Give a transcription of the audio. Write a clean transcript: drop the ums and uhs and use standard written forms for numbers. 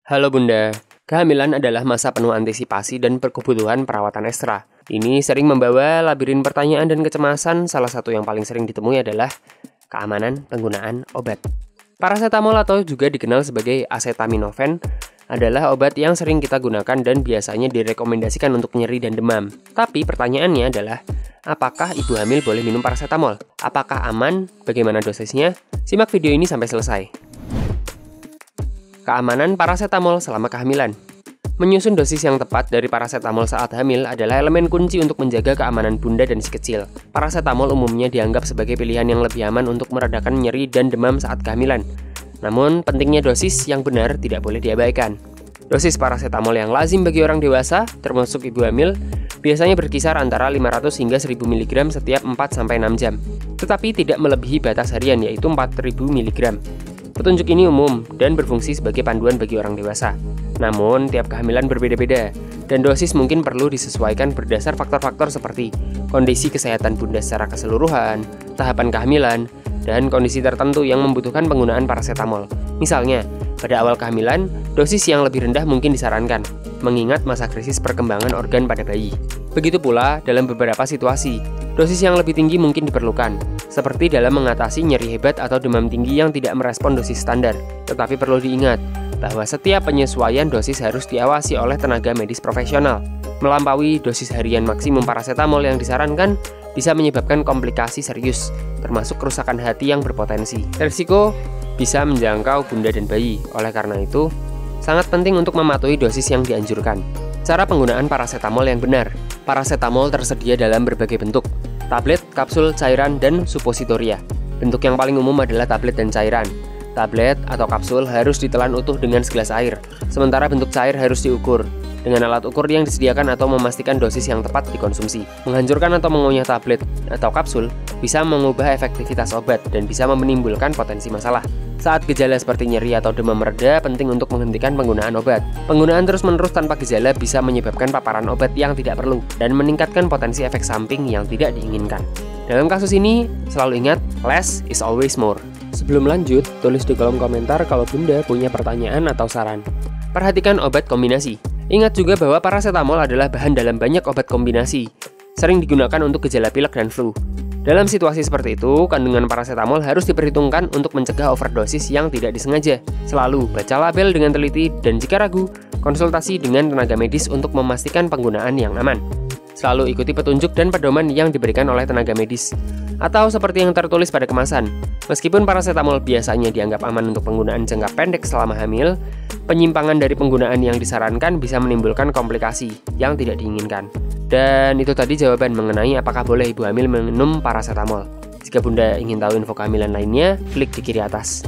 Halo Bunda, kehamilan adalah masa penuh antisipasi dan kebutuhan perawatan ekstra. Ini sering membawa labirin pertanyaan dan kecemasan. Salah satu yang paling sering ditemui adalah keamanan penggunaan obat. Paracetamol atau juga dikenal sebagai acetaminophen adalah obat yang sering kita gunakan dan biasanya direkomendasikan untuk nyeri dan demam. Tapi pertanyaannya adalah, apakah ibu hamil boleh minum paracetamol? Apakah aman? Bagaimana dosisnya? Simak video ini sampai selesai. Keamanan paracetamol selama kehamilan. Menyusun dosis yang tepat dari paracetamol saat hamil adalah elemen kunci untuk menjaga keamanan bunda dan si kecil. Paracetamol umumnya dianggap sebagai pilihan yang lebih aman untuk meredakan nyeri dan demam saat kehamilan. Namun, pentingnya dosis yang benar tidak boleh diabaikan. Dosis paracetamol yang lazim bagi orang dewasa, termasuk ibu hamil, biasanya berkisar antara 500 hingga 1000 mg setiap 4-6 jam. Tetapi tidak melebihi batas harian, yaitu 4000 mg. Petunjuk ini umum dan berfungsi sebagai panduan bagi orang dewasa. Namun, tiap kehamilan berbeda-beda, dan dosis mungkin perlu disesuaikan berdasar faktor-faktor seperti kondisi kesehatan bunda secara keseluruhan, tahapan kehamilan, dan kondisi tertentu yang membutuhkan penggunaan paracetamol. Misalnya, pada awal kehamilan, dosis yang lebih rendah mungkin disarankan, mengingat masa krisis perkembangan organ pada bayi. Begitu pula dalam beberapa situasi, dosis yang lebih tinggi mungkin diperlukan, seperti dalam mengatasi nyeri hebat atau demam tinggi yang tidak merespon dosis standar. Tetapi perlu diingat bahwa setiap penyesuaian dosis harus diawasi oleh tenaga medis profesional. Melampaui dosis harian maksimum paracetamol yang disarankan bisa menyebabkan komplikasi serius, termasuk kerusakan hati yang berpotensi. Risiko bisa menjangkau bunda dan bayi. Oleh karena itu, sangat penting untuk mematuhi dosis yang dianjurkan. Cara penggunaan paracetamol yang benar. Paracetamol tersedia dalam berbagai bentuk: tablet, kapsul, cairan, dan supositoria. Bentuk yang paling umum adalah tablet dan cairan. Tablet atau kapsul harus ditelan utuh dengan segelas air, sementara bentuk cair harus diukur dengan alat ukur yang disediakan atau memastikan dosis yang tepat dikonsumsi. Menghancurkan atau mengunyah tablet atau kapsul bisa mengubah efektivitas obat dan bisa menimbulkan potensi masalah. Saat gejala seperti nyeri atau demam mereda, penting untuk menghentikan penggunaan obat. Penggunaan terus-menerus tanpa gejala bisa menyebabkan paparan obat yang tidak perlu dan meningkatkan potensi efek samping yang tidak diinginkan. Dalam kasus ini, selalu ingat, less is always more. Sebelum lanjut, tulis di kolom komentar kalau Bunda punya pertanyaan atau saran. Perhatikan obat kombinasi. Ingat juga bahwa paracetamol adalah bahan dalam banyak obat kombinasi, sering digunakan untuk gejala pilek dan flu. Dalam situasi seperti itu, kandungan paracetamol harus diperhitungkan untuk mencegah overdosis yang tidak disengaja. Selalu baca label dengan teliti dan jika ragu, konsultasi dengan tenaga medis untuk memastikan penggunaan yang aman. Selalu ikuti petunjuk dan pedoman yang diberikan oleh tenaga medis, atau seperti yang tertulis pada kemasan. Meskipun paracetamol biasanya dianggap aman untuk penggunaan jangka pendek selama hamil, penyimpangan dari penggunaan yang disarankan bisa menimbulkan komplikasi yang tidak diinginkan. Dan itu tadi jawaban mengenai apakah boleh ibu hamil minum paracetamol. Jika Bunda ingin tahu info kehamilan lainnya, klik di kiri atas.